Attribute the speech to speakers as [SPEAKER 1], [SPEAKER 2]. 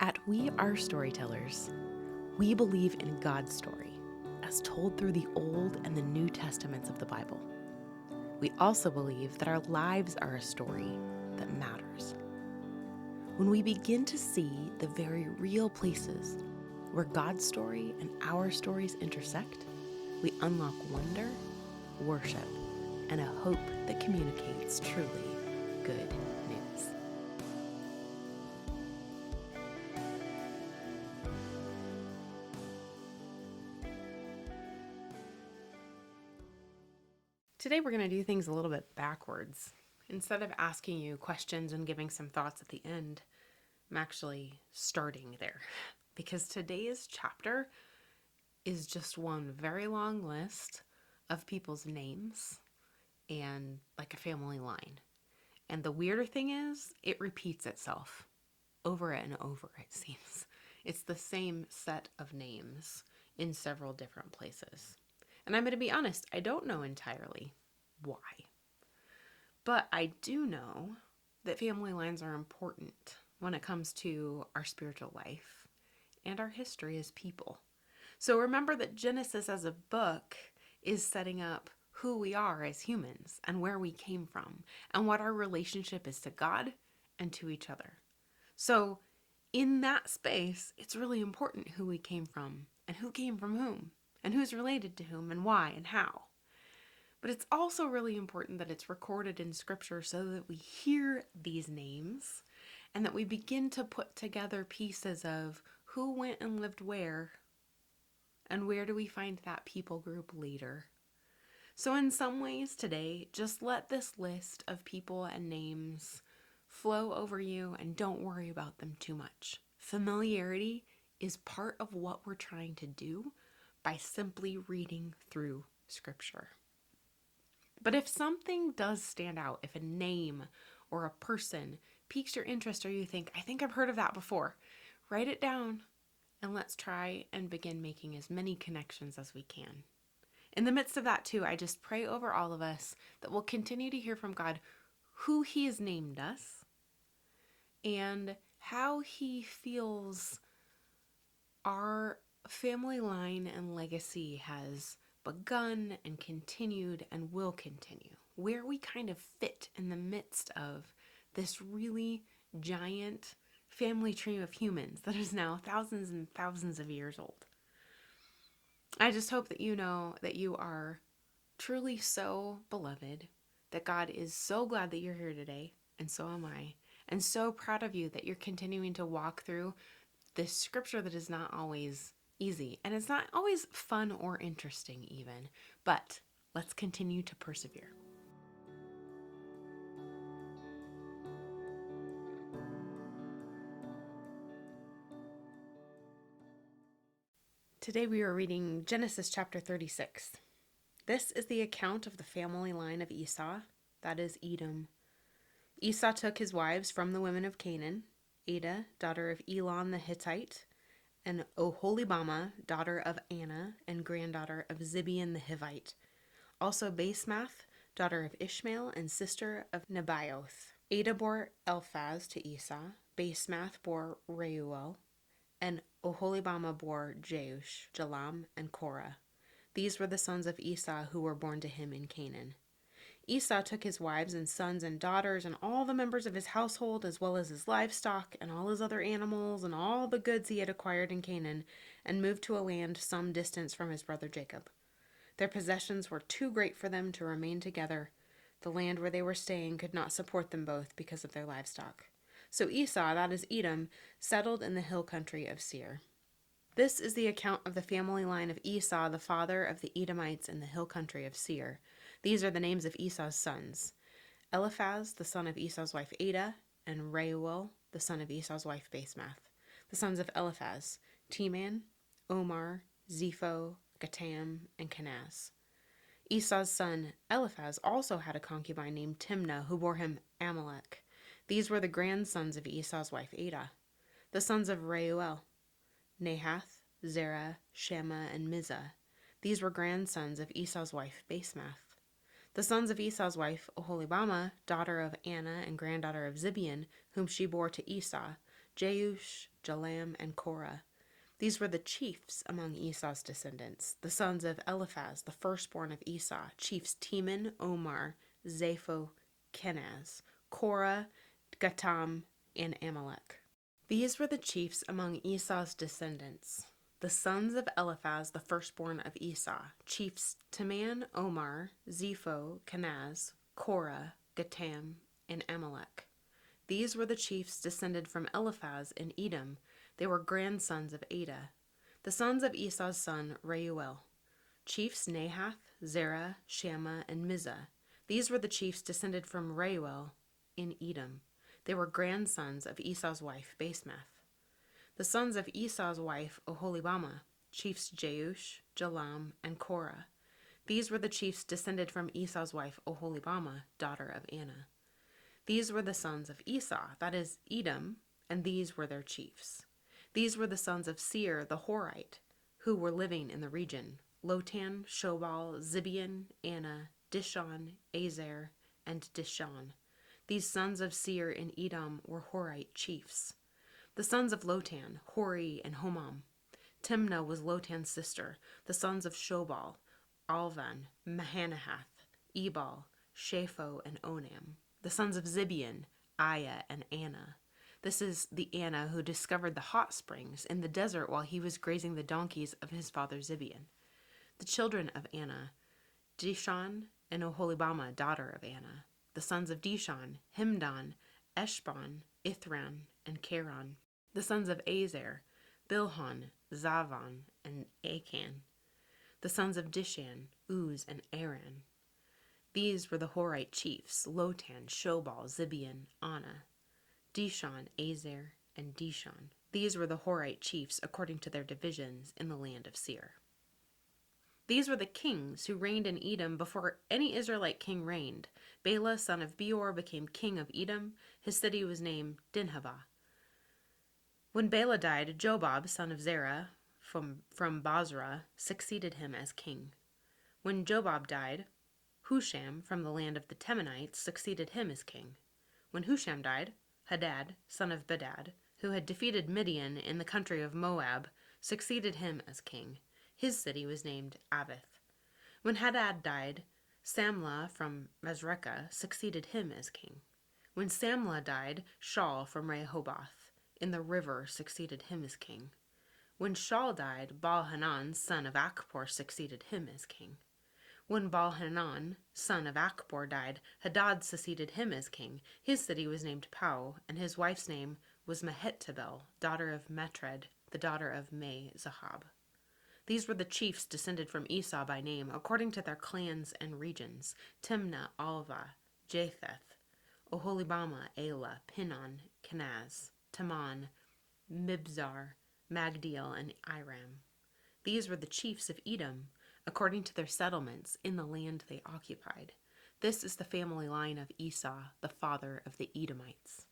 [SPEAKER 1] At We Are Storytellers, we believe in God's story, as told through the Old and the New Testaments of the Bible. We also believe that our lives are a story that matters. When we begin to see the very real places where God's story and our stories intersect, we unlock wonder, worship, and a hope that communicates truly good news. Today we're going to do things a little bit backwards. Instead of asking you questions and giving some thoughts at the end, I'm actually starting there. Because today's chapter is just one very long list of people's names and like a family line. And the weirder thing is, it repeats itself over and over, it seems. It's the same set of names in several different places. And I'm going to be honest, I don't know entirely why. But I do know that family lines are important when it comes to our spiritual life and our history as people. So remember that Genesis as a book is setting up who we are as humans and where we came from and what our relationship is to God and to each other. So in that space, it's really important who we came from and who came from whom and who's related to whom and why and how. But it's also really important that it's recorded in Scripture so that we hear these names and that we begin to put together pieces of who went and lived where and where do we find that people group later. So in some ways today, just let this list of people and names flow over you and don't worry about them too much. Familiarity is part of what we're trying to do by simply reading through Scripture. But if something does stand out, if a name or a person piques your interest or you think, I think I've heard of that before, write it down and let's try and begin making as many connections as we can. In the midst of that too, I just pray over all of us that we'll continue to hear from God who He has named us and how He feels our family line and legacy has begun and continued and will continue, where we kind of fit in the midst of this really giant family tree of humans that is now thousands and thousands of years old. I just hope that you know that you are truly so beloved, that God is so glad that you're here today, and so am I, and so proud of you that you're continuing to walk through this scripture that is not always easy, and it's not always fun or interesting even, but let's continue to persevere. Today we are reading Genesis chapter 36. This is the account of the family line of Esau, that is Edom. Esau took his wives from the women of Canaan, Adah, daughter of Elon the Hittite, and Oholibamah, daughter of Anna and granddaughter of Zibeon the Hivite. Also Basemath, daughter of Ishmael and sister of Nebaioth. Adah bore Eliphaz to Esau, Basemath bore Reuel, and Oholibamah bore Jeush, Jalam, and Korah. These were the sons of Esau who were born to him in Canaan. Esau took his wives and sons and daughters and all the members of his household, as well as his livestock and all his other animals and all the goods he had acquired in Canaan, and moved to a land some distance from his brother Jacob. Their possessions were too great for them to remain together. The land where they were staying could not support them both because of their livestock. So Esau, that is Edom, settled in the hill country of Seir. This is the account of the family line of Esau, the father of the Edomites in the hill country of Seir. These are the names of Esau's sons: Eliphaz, the son of Esau's wife Adah, and Reuel, the son of Esau's wife Basemath. The sons of Eliphaz: Teman, Omar, Zepho, Gatam, and Kenaz. Esau's son Eliphaz also had a concubine named Timnah, who bore him Amalek. These were the grandsons of Esau's wife Adah. The sons of Reuel: Nahath, Zerah, Shammah, and Mizah. These were grandsons of Esau's wife Basemath. The sons of Esau's wife Oholibamah, daughter of Anna and granddaughter of Zibeon, whom she bore to Esau: Jeush, Jalam, and Korah. These were the chiefs among Esau's descendants, the sons of Eliphaz, the firstborn of Esau, chiefs Teman, Omar, Zapho, Kenaz, Korah, Gatam, and Amalek. These were the chiefs among Esau's descendants, the sons of Eliphaz, the firstborn of Esau, chiefs Teman, Omar, Zapho, Kenaz, Korah, Gatam, and Amalek. These were the chiefs descended from Eliphaz in Edom. They were grandsons of Ada. The sons of Esau's son Reuel, chiefs Nahath, Zerah, Shammah, and Mizah. These were the chiefs descended from Reuel in Edom. They were grandsons of Esau's wife Basemath. The sons of Esau's wife Oholibamah, chiefs Jeush, Jalam, and Korah. These were the chiefs descended from Esau's wife Oholibamah, daughter of Anna. These were the sons of Esau, that is, Edom, and these were their chiefs. These were the sons of Seir the Horite, who were living in the region: Lotan, Shobal, Zibeon, Anna, Dishon, Azer, and Dishon. These sons of Seir in Edom were Horite chiefs. The sons of Lotan, Hori and Homam. Timnah was Lotan's sister. The sons of Shobal, Alvan, Mahanahath, Ebal, Shapho, and Onam. The sons of Zibeon, Aya, and Anna. This is the Anna who discovered the hot springs in the desert while he was grazing the donkeys of his father Zibeon. The children of Anna, Dishon and Oholibamah, daughter of Anna. The sons of Dishon, Himdan, Eshbon, Ithran, and Charon. The sons of Azer, Bilhon, Zavan, and Achan. The sons of Dishan, Uz, and Aran. These were the Horite chiefs: Lotan, Shobal, Zibeon, Anna, Dishon, Azer, and Dishon. These were the Horite chiefs according to their divisions in the land of Seir. These were the kings who reigned in Edom before any Israelite king reigned. Bela, son of Beor, became king of Edom. His city was named Dinhabah. When Bela died, Jobab, son of Zerah, from Basra, succeeded him as king. When Jobab died, Husham, from the land of the Temanites, succeeded him as king. When Husham died, Hadad, son of Bedad, who had defeated Midian in the country of Moab, succeeded him as king. His city was named Avith. When Hadad died, Samlah from Masrekah succeeded him as king. When Samlah died, Shaul from Rehoboth in the river succeeded him as king. When Shaul died, Baal-Hanan, son of Achbor, succeeded him as king. When Baal-Hanan, son of Achbor, died, Hadad succeeded him as king. His city was named Pau, and his wife's name was Mehetabel, daughter of Metred, the daughter of Me-Zahab. These were the chiefs descended from Esau by name, according to their clans and regions: Timnah, Alva, Japheth, Oholibamah, Elah, Pinon, Kenaz, Taman, Mibzar, Magdiel, and Iram. These were the chiefs of Edom, according to their settlements in the land they occupied. This is the family line of Esau, the father of the Edomites.